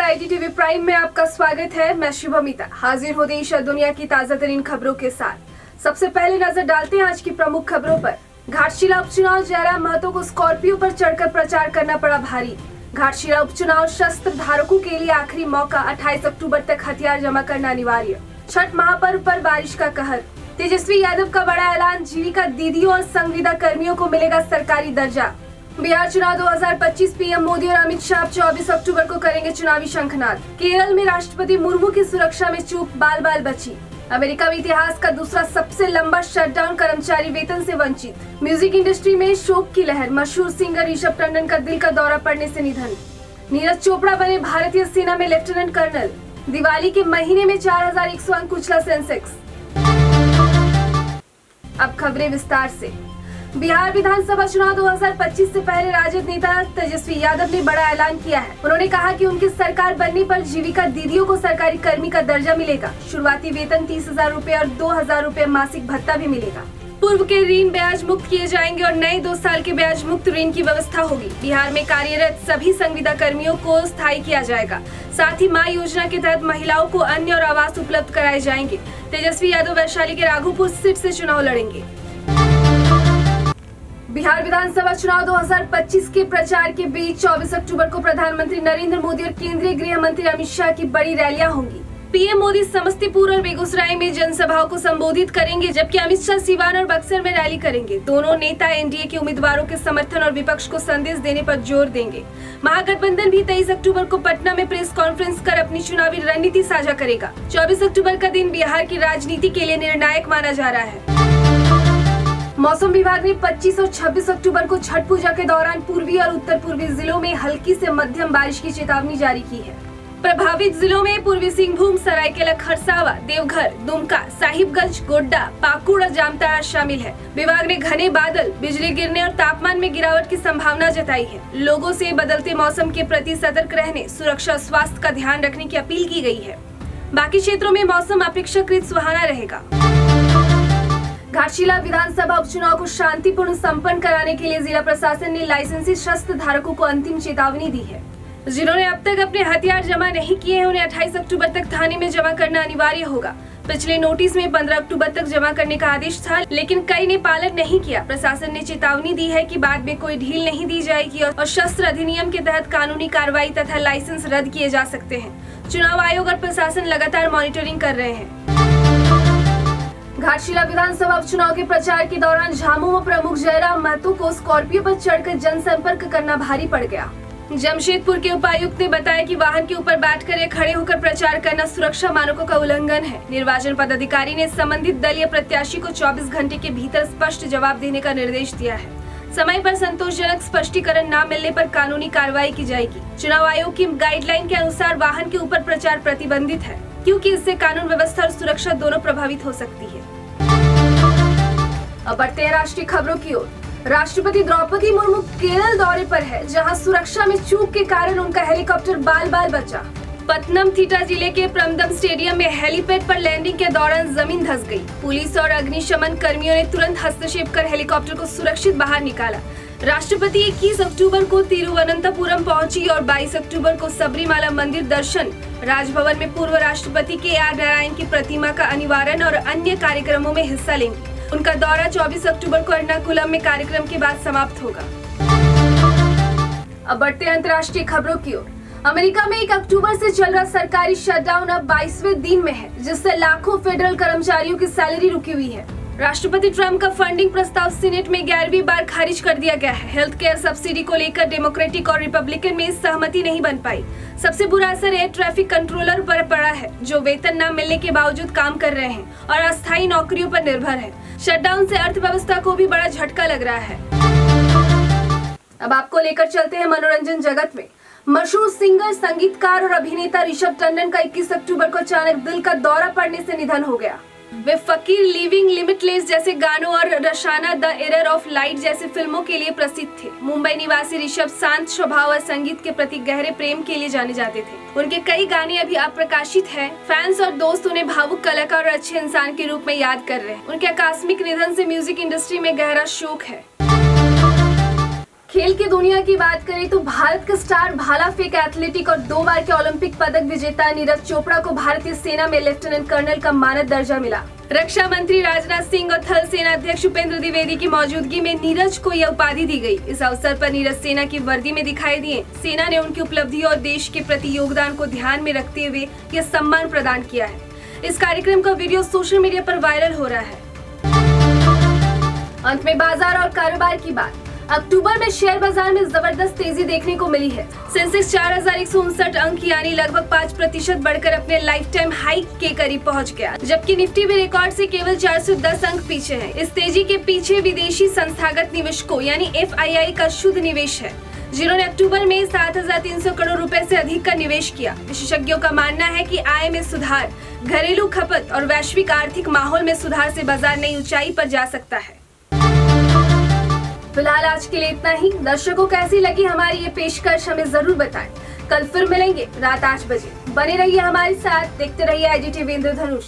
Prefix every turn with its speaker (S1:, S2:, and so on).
S1: IDTV prime में आपका स्वागत है। मैं शुभमिता हाजिर हो देश और दुनिया की ताजा तरीन खबरों के साथ। सबसे पहले नजर डालते हैं आज की प्रमुख खबरों पर। घाटशिला उपचुनाव, जयराम महतो को स्कॉर्पियो पर चढ़कर प्रचार करना पड़ा भारी। घाटशिला उपचुनाव शस्त्र धारकों के लिए आखिरी मौका, 28 अक्टूबर तक हथियार जमा करना अनिवार्य। छठ महापर्व पर बारिश का कहर, तेजस्वी यादव का बड़ा ऐलान, जीविका दीदियों और संविदा कर्मियों को मिलेगा सरकारी दर्जा। बिहार चुनाव 2025, पीएम मोदी और अमित शाह 24 अक्टूबर को करेंगे चुनावी शंखनाद। केरल में राष्ट्रपति मुर्मू की सुरक्षा में चूक, बाल बाल बची। अमेरिका में इतिहास का दूसरा सबसे लंबा शटडाउन, कर्मचारी वेतन से वंचित। म्यूजिक इंडस्ट्री में शोक की लहर, मशहूर सिंगर ऋषभ टंडन का दिल का दौरा पड़ने से निधन। नीरज चोपड़ा बने भारतीय सेना में लेफ्टिनेंट कर्नल। दिवाली के महीने में 4100 अंक कुचला सेंसेक्स। अब खबरें विस्तार से। बिहार विधानसभा चुनाव 2025 से पहले राजद नेता तेजस्वी यादव ने बड़ा ऐलान किया है। उन्होंने कहा कि उनकी सरकार बनने पर जीविका दीदियों को सरकारी कर्मी का दर्जा मिलेगा। शुरुआती वेतन 30,000 रूपए और 2,000 रूपए मासिक भत्ता भी मिलेगा। पूर्व के ऋण ब्याज मुक्त किए जाएंगे और नए 2 साल के ब्याज मुक्त ऋण की व्यवस्था होगी। बिहार में कार्यरत सभी संविदा कर्मियों को स्थायी किया जाएगा। साथ ही माँ योजना के तहत महिलाओं को अन्न और आवास उपलब्ध कराए जाएंगे। तेजस्वी यादव वैशाली के राघोपुर सीट से चुनाव लड़ेंगे। बिहार विधानसभा चुनाव 2025 के प्रचार के बीच 24 अक्टूबर को प्रधानमंत्री नरेंद्र मोदी और केंद्रीय गृह मंत्री अमित शाह की बड़ी रैलियां होंगी। पीएम मोदी समस्तीपुर और बेगूसराय में जनसभाओं को संबोधित करेंगे, जबकि अमित शाह सिवान और बक्सर में रैली करेंगे। दोनों नेता एनडीए के उम्मीदवारों के समर्थन और विपक्ष को संदेश देने पर जोर देंगे। महागठबंधन भी 23 अक्टूबर को पटना में प्रेस कॉन्फ्रेंस कर अपनी चुनावी रणनीति साझा करेगा। 24 अक्टूबर का दिन बिहार की राजनीति के लिए निर्णायक माना जा रहा है। मौसम विभाग ने 25 और 26 अक्टूबर को छठ पूजा के दौरान पूर्वी और उत्तर पूर्वी जिलों में हल्की से मध्यम बारिश की चेतावनी जारी की है। प्रभावित जिलों में पूर्वी सिंहभूम, सरायकेला खरसावा, देवघर, दुमका, साहिबगंज, गोड्डा, पाकुड़ और जामताड़ा शामिल है। विभाग ने घने बादल, बिजली गिरने और तापमान में गिरावट की संभावना जताई है। लोगों से बदलते मौसम के प्रति सतर्क रहने, सुरक्षा और स्वास्थ्य का ध्यान रखने की अपील की गई है। बाकी क्षेत्रों में मौसम अपेक्षाकृत सुहाना रहेगा। घाटशिला विधानसभा उपचुनाव को शांतिपूर्ण संपन्न कराने के लिए जिला प्रशासन ने लाइसेंसी शस्त्र धारकों को अंतिम चेतावनी दी है। जिन्होंने अब तक अपने हथियार जमा नहीं किए हैं, उन्हें 28 अक्टूबर तक थाने में जमा करना अनिवार्य होगा। पिछले नोटिस में 15 अक्टूबर तक जमा करने का आदेश था, लेकिन कई ने पालन नहीं किया। प्रशासन ने चेतावनी दी है कि बाद में कोई ढील नहीं दी जाएगी और शस्त्र अधिनियम के तहत कानूनी कार्रवाई तथा लाइसेंस रद्द किए जा सकते हैं। चुनाव आयोग और प्रशासन लगातार मॉनिटरिंग कर रहे हैं। घाटशिला विधानसभा उपचुनाव के प्रचार के दौरान झामुमो प्रमुख जयराम महतो को स्कॉर्पियो पर चढ़कर जनसंपर्क करना भारी पड़ गया। जमशेदपुर के उपायुक्त ने बताया कि वाहन के ऊपर बैठकर या खड़े होकर प्रचार करना सुरक्षा मानकों का उल्लंघन है। निर्वाचन पदाधिकारी ने संबंधित दलीय प्रत्याशी को 24 घंटे के भीतर स्पष्ट जवाब देने का निर्देश दिया है। समय पर संतोषजनक स्पष्टीकरण न मिलने पर कानूनी कार्रवाई की जाएगी। चुनाव आयोग की गाइडलाइन के अनुसार वाहन के ऊपर प्रचार प्रतिबंधित है, क्योंकि इससे कानून व्यवस्था और सुरक्षा दोनों प्रभावित हो सकती है। अब बढ़ते हैं राष्ट्रीय खबरों की ओर। राष्ट्रपति द्रौपदी मुर्मू केरल दौरे पर है, जहां सुरक्षा में चूक के कारण उनका हेलीकॉप्टर बाल बाल बचा। पतनमथिट्टा जिले के प्रमदम स्टेडियम में हेलीपैड पर लैंडिंग के दौरान जमीन धंस गई। पुलिस और अग्निशमन कर्मियों ने तुरंत हस्तक्षेप कर हेलीकॉप्टर को सुरक्षित बाहर निकाला। राष्ट्रपति 21 अक्टूबर को तिरुवनंतपुरम पहुंची और 22 अक्टूबर को सबरीमाला मंदिर दर्शन, राजभवन में पूर्व राष्ट्रपति के.आर. नारायण की प्रतिमा का अनावरण और अन्य कार्यक्रमों में हिस्सा लेंगे। उनका दौरा 24 अक्टूबर को एर्नाकुलम में कार्यक्रम के बाद समाप्त होगा। अब बढ़ते हैं अंतर्राष्ट्रीय खबरों की ओर। अमेरिका में 1 अक्टूबर से चल रहा सरकारी शटडाउन अब 22वें दिन में है, जिससे लाखों फेडरल कर्मचारियों की सैलरी रुकी हुई है। राष्ट्रपति ट्रंप का फंडिंग प्रस्ताव सीनेट में 11वीं बार खारिज कर दिया गया है। हेल्थ केयर सब्सिडी को लेकर डेमोक्रेटिक और रिपब्लिकन में सहमति नहीं बन पाई। सबसे बुरा असर एयर ट्रैफिक कंट्रोलर पर पड़ा है, जो वेतन न मिलने के बावजूद काम कर रहे हैं और अस्थायी नौकरियों पर निर्भर है। शटडाउन से अर्थव्यवस्था को भी बड़ा झटका लग रहा है। अब आपको लेकर चलते हैं मनोरंजन जगत में। मशहूर सिंगर, संगीतकार और अभिनेता ऋषभ टंडन का 21 अक्टूबर को अचानक दिल का दौरा पड़ने से निधन हो गया। वे फकीर, लिविंग लिमिटलेस जैसे गानों और रशाना, द एरर ऑफ लाइट जैसी फिल्मों के लिए प्रसिद्ध थे। मुंबई निवासी ऋषभ शांत स्वभाव और संगीत के प्रति गहरे प्रेम के लिए जाने जाते थे। उनके कई गाने अभी अप्रकाशित हैं। फैंस और दोस्त उन्हें भावुक कलाकार और अच्छे इंसान के रूप में याद कर रहे हैं। उनके आकस्मिक निधन से म्यूजिक इंडस्ट्री में गहरा शोक है। खेल की दुनिया की बात करें तो भारत का स्टार भाला फेंक एथलेटिक और 2 बार के ओलंपिक पदक विजेता नीरज चोपड़ा को भारतीय सेना में लेफ्टिनेंट कर्नल का मानद दर्जा मिला। रक्षा मंत्री राजनाथ सिंह और थल सेना अध्यक्ष उपेंद्र द्विवेदी की मौजूदगी में नीरज को यह उपाधि दी गई। इस अवसर पर नीरज सेना की वर्दी में दिखाई दिए। सेना ने उनकी उपलब्धि और देश के प्रति योगदान को ध्यान में रखते हुए यह सम्मान प्रदान किया है। इस कार्यक्रम का वीडियो सोशल मीडिया पर वायरल हो रहा है। अंत में बाजार और कारोबार की बात। अक्टूबर में शेयर बाजार में जबरदस्त तेजी देखने को मिली है। सेंसेक्स 4159 अंक यानी लगभग 5% बढ़कर अपने लाइफ टाइम हाई के करीब पहुंच गया, जबकि निफ्टी भी रिकॉर्ड से केवल 410 अंक पीछे है। इस तेजी के पीछे विदेशी संस्थागत निवेशकों यानी FII का शुद्ध निवेश है, जिन्होंने अक्टूबर में 7,300 करोड़ रुपए से अधिक का निवेश किया। विशेषज्ञों का मानना है कि आय में सुधार, घरेलू खपत और वैश्विक आर्थिक माहौल में सुधार से बाजार नई ऊंचाई पर जा सकता है। फिलहाल आज के लिए इतना ही। दर्शकों कैसी लगी हमारी ये पेशकश हमें जरूर बताएं। कल फिर मिलेंगे रात 8 बजे। बने रहिए हमारे साथ, देखते रहिए IGTV इंद्रधनुष।